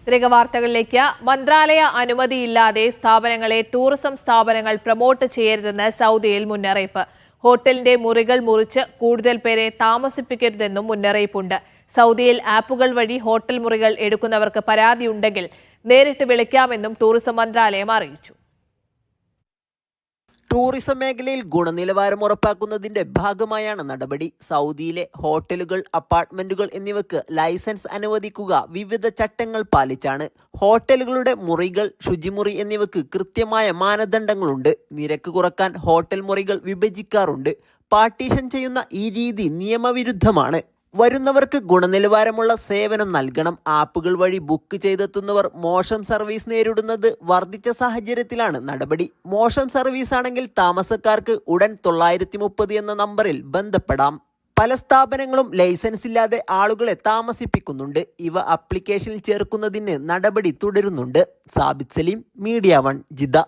തിരികെ വാർത്തകളിലേക്ക്. മന്ത്രാലയ അനുമതിയില്ലാതെ സ്ഥാപനങ്ങളെ ടൂറിസം സ്ഥാപനങ്ങൾ പ്രൊമോട്ട് ചെയ്യരുതെന്ന് സൗദിയിൽ മുന്നറിയിപ്പ്. ഹോട്ടലിന്റെ മുറികൾ മുറിച്ച് കൂടുതൽ പേരെ താമസിപ്പിക്കരുതെന്നും മുന്നറിയിപ്പുണ്ട്. സൗദിയിൽ ആപ്പുകൾ വഴി ഹോട്ടൽ മുറികൾ എടുക്കുന്നവർക്ക് പരാതിയുണ്ടെങ്കിൽ നേരിട്ട് വിളിക്കാമെന്നും ടൂറിസം മന്ത്രാലയം അറിയിച്ചു. ടൂറിസം മേഖലയിൽ ഗുണനിലവാരം ഉറപ്പാക്കുന്നതിന്റെ ഭാഗമായാണ് നടപടി. സൗദിയിലെ ഹോട്ടലുകൾ, അപ്പാർട്ട്മെന്റുകൾ എന്നിവയ്ക്ക് ലൈസൻസ് അനുവദിക്കുക വിവിധ ചട്ടങ്ങൾ പാലിച്ചാണ്. ഹോട്ടലുകളുടെ മുറികൾ, ശുചിമുറി എന്നിവയ്ക്ക് കൃത്യമായ മാനദണ്ഡങ്ങളുണ്ട്. നിരക്ക് കുറക്കാൻ ഹോട്ടൽ മുറികൾ വിഭജിക്കാറുണ്ട്. പാർട്ടീഷൻ ചെയ്യുന്ന ഈ രീതി നിയമവിരുദ്ധമാണ്. വരുന്നവർക്ക് ഗുണനിലവാരമുള്ള സേവനം നൽകണം. ആപ്പുകൾ വഴി ബുക്ക് ചെയ്തെത്തുന്നവർ മോശം സർവീസ് നേരിടുന്നത് വർദ്ധിച്ച സാഹചര്യത്തിലാണ് നടപടി. മോശം സർവീസ് ആണെങ്കിൽ താമസക്കാർക്ക് ഉടൻ 930 എന്ന നമ്പറിൽ ബന്ധപ്പെടാം. പല സ്ഥാപനങ്ങളും ലൈസൻസ് ഇല്ലാതെ ആളുകളെ താമസിപ്പിക്കുന്നുണ്ട്. ഇവ ആപ്ലിക്കേഷനിൽ ചേർക്കുന്നതിന് നടപടി തുടരുന്നുണ്ട്. Sabith Saleem, media 1, Jeddah.